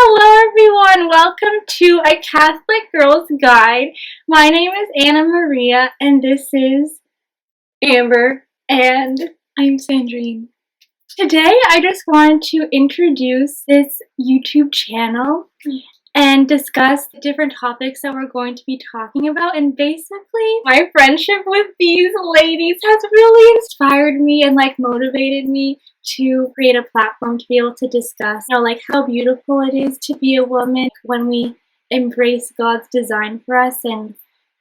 Hello everyone, welcome to A Catholic Girl's Guide. My name is Anna Maria and this is Amber and I'm Sandrine. Today I just wanted to introduce this YouTube channel and discuss the different topics that we're going to be talking about, and basically my friendship with these ladies has really inspired me and motivated me to create a platform to be able to discuss how beautiful it is to be a woman when we embrace God's design for us and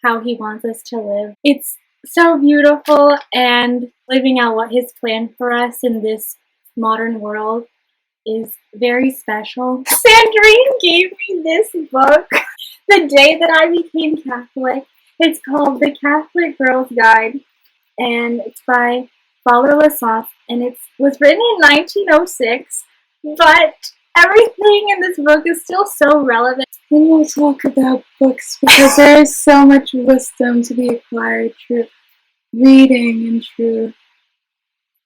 how he wants us to live. It's so beautiful, and living out what his plan for us in this modern world is very special. Sandrine gave me this book the day that I became Catholic. It's called The Catholic Girl's Guide, and it's by Father Lassance, and it was written in 1906, but everything in this book is still so relevant. And we'll talk about books because there is so much wisdom to be acquired through reading and through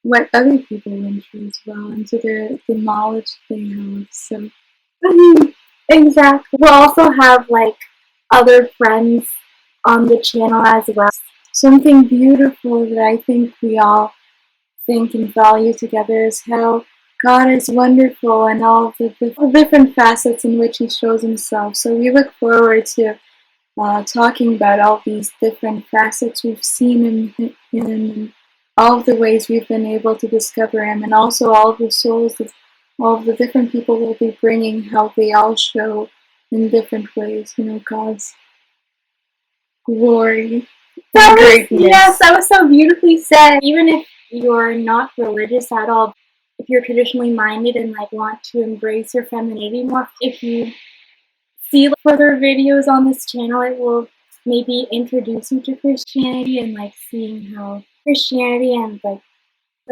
what other people went through as well, and to the knowledge they have. So exactly. We'll also have other friends on the channel as well. Something beautiful that I think we all think and value together is how God is wonderful and all of the different facets in which he shows himself. So we look forward to talking about all these different facets we've seen in him, all of the ways we've been able to discover him, and also all of the souls of all of the different people we'll be bringing, how they all show in different ways, God's glory and greatness. Yes, that was so beautifully said. Even if you're not religious at all, if you're traditionally minded and want to embrace your femininity more, if you see further videos on this channel, it will maybe introduce you to Christianity and seeing how Christianity and the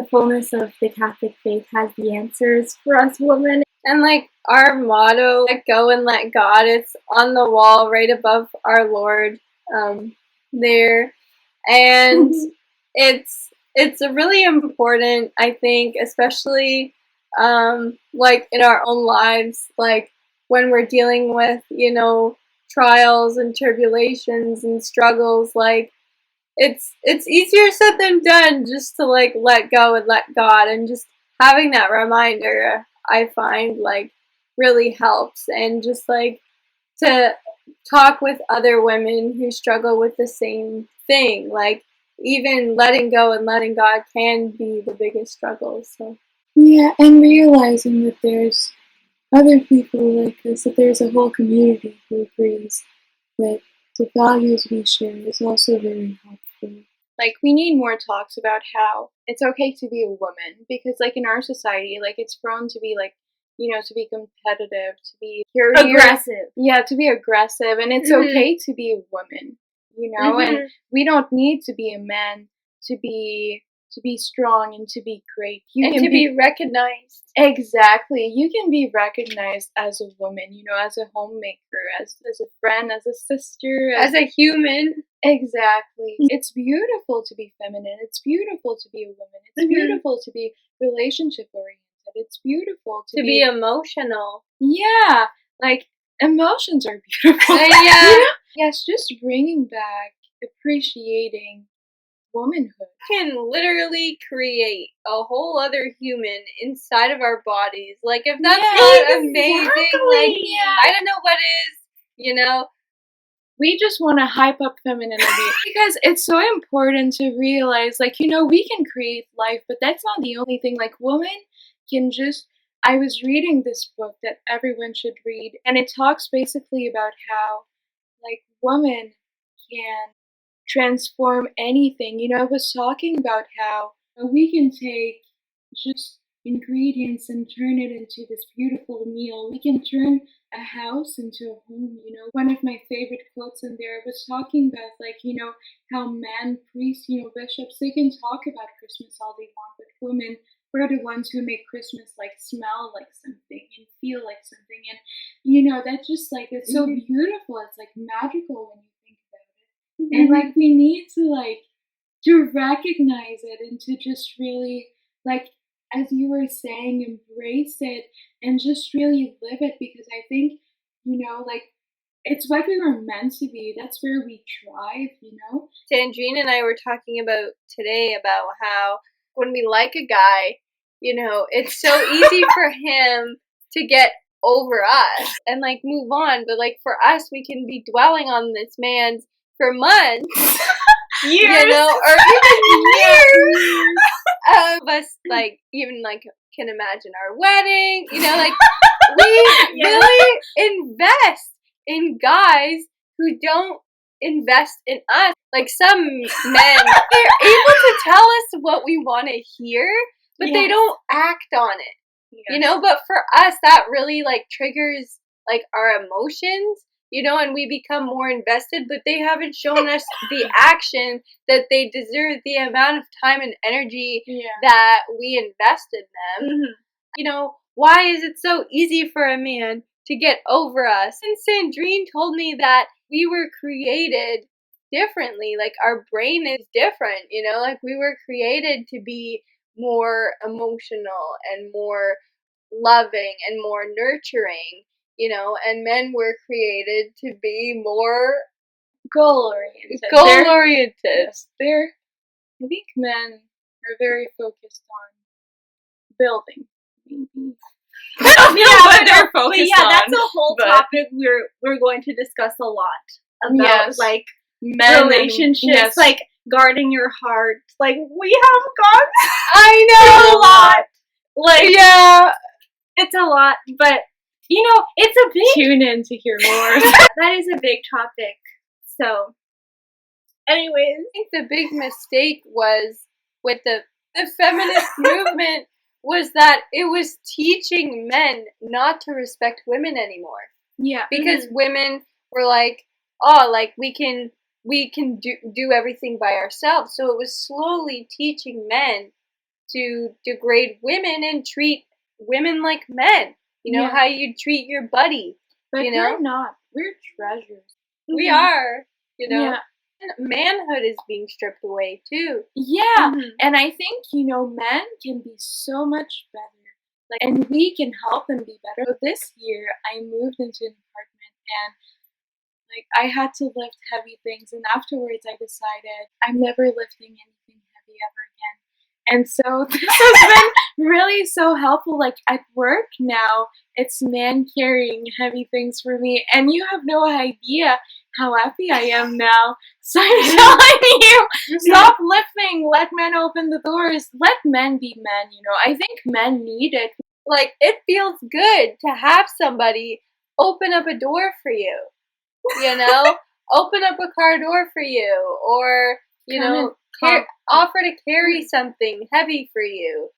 fullness of the Catholic faith has the answers for us women. And our motto, let go and let God, it's on the wall right above our Lord there. And it's really important, I think, especially in our own lives, when we're dealing with, trials and tribulations and struggles, it's easier said than done just to let go and let God, and just having that reminder I find really helps, and just to talk with other women who struggle with the same thing, even letting go and letting God can be the biggest struggle. So yeah, and realizing that there's other people like us, that there's a whole community who agrees with the values we share is also very helpful. We need more talks about how it's okay to be a woman, because in our society, it's prone to be to be competitive, to be aggressive. Yeah, to be aggressive, and it's okay to be a woman, and we don't need to be a man to be strong and to be great. You can be recognized. Exactly. You can be recognized as a woman, as a homemaker, as a friend, as a sister, as a human. Exactly. It's beautiful to be feminine. It's beautiful to be a woman. It's beautiful to be relationship oriented. It's beautiful to be emotional. Yeah. Emotions are beautiful. Yeah. Yes, just bringing back appreciating womanhood. We can literally create a whole other human inside of our bodies. If that's not amazing, I don't know what is, We just want to hype up femininity because it's so important to realize, we can create life, but that's not the only thing. Women can just. I was reading this book that everyone should read, and it talks basically about how, women can transform anything. It was talking about how we can take just ingredients and turn it into this beautiful meal. We can turn a house into a home. One of my favorite quotes in there was talking about how men, priests, bishops, they can talk about Christmas all they want, but women, we're the ones who make Christmas smell like something and feel like something, and that just it's so beautiful. It's magical when you think about it, and we need to to recognize it and to just really as you were saying, embrace it and just really live it, because I think, like, it's what we were meant to be. That's where we thrive, Sandrine and I were talking about today about how when we like a guy, it's so easy for him to get over us and like move on, but like for us, we can be dwelling on this man for months, Years. or even years. Of us, like, even like can imagine our wedding, like we really invest in guys who don't invest in us. Like some men, they're able to tell us what we want to hear, but they don't act on it. But for us, that really like triggers like our emotions, and we become more invested, but they haven't shown us the action that they deserve, the amount of time and energy that we invest in them. Mm-hmm. Why is it so easy for a man to get over us? And Sandrine told me that we were created differently. Like our brain is different, like we were created to be more emotional and more loving and more nurturing, and men were created to be more goal-oriented. Goal-oriented. I think men are very focused on building, maybe. I don't know what they're focused on. That's a whole topic we're going to discuss a lot about, like, men relationships, like guarding your heart. Like, we have gone I know a lot. Like, it's a lot, but it's a big tune in to hear more. That is a big topic. So, anyways, I think the big mistake was with the feminist movement was that it was teaching men not to respect women anymore. Yeah, because women were like, oh, like we can do everything by ourselves. So it was slowly teaching men to degrade women and treat women like men. How you treat your buddy. But we're not. We're treasures. We are. Manhood is being stripped away too. Yeah, and I think men can be so much better. Like, and we can help them be better. So this year, I moved into an apartment, and like I had to lift heavy things, and afterwards, I decided I'm never lifting anything heavy ever again. And so this has been really so helpful. Like at work now, it's men carrying heavy things for me, and you have no idea how happy I am now. So I'm telling you, stop lifting. Let men open the doors. Let men be men. I think men need it. Like it feels good to have somebody open up a door for you. Open up a car door for you, or offer to carry something heavy for you.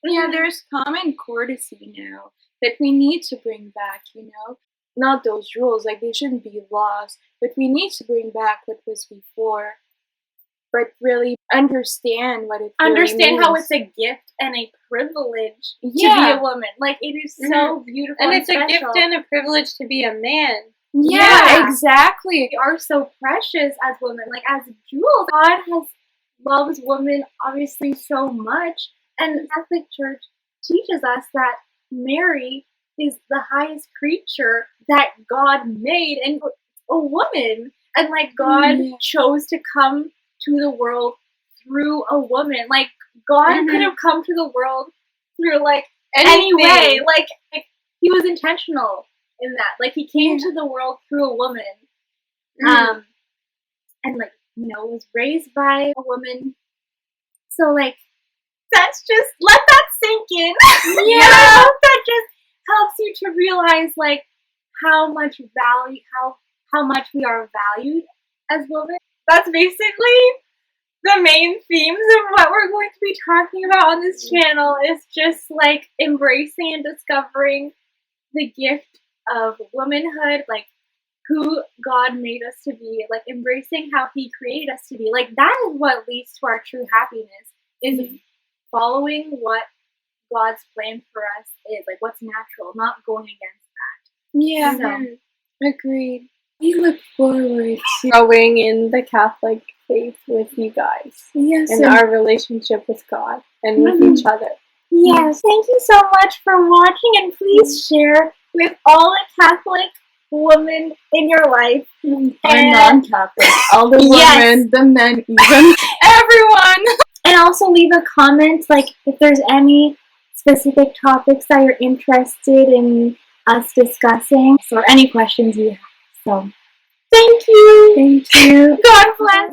Yeah, there's common courtesy now that we need to bring back, Not those rules, like they shouldn't be laws, but we need to bring back what was before. But really understand what it really means. How it's a gift and a privilege to be a woman. Like, it is so beautiful and it's special. A gift and a privilege to be a man. Yeah, exactly. We are so precious as women, like as jewels. God loves women obviously so much, and the Catholic Church teaches us that Mary is the highest creature that God made, and a woman, and like God chose to come to the world through a woman. Like God could have come to the world through like any way. Like he was intentional in that. Like he came to the world through a woman. And like, was raised by a woman. So like that's just let that sink in. That just helps you to realize like how much value how much we are valued as women. That's basically the main themes of what we're going to be talking about on this channel, is just like embracing and discovering the gift of womanhood, like who God made us to be, like embracing how he created us to be. Like that is what leads to our true happiness, is following what God's plan for us is, like what's natural, not going against that. Yeah, so, agreed. We look forward to growing in the Catholic faith with you guys. Yes, and our relationship with God and with each other. Yes, thank you so much for watching, and please share with all the Catholic women in your life. And And- non-Catholic, all the Yes. women, the men, even. Everyone! And also leave a comment, like, if there's any specific topics that you're interested in us discussing, or any questions you have. So, thank you! Thank you. God bless!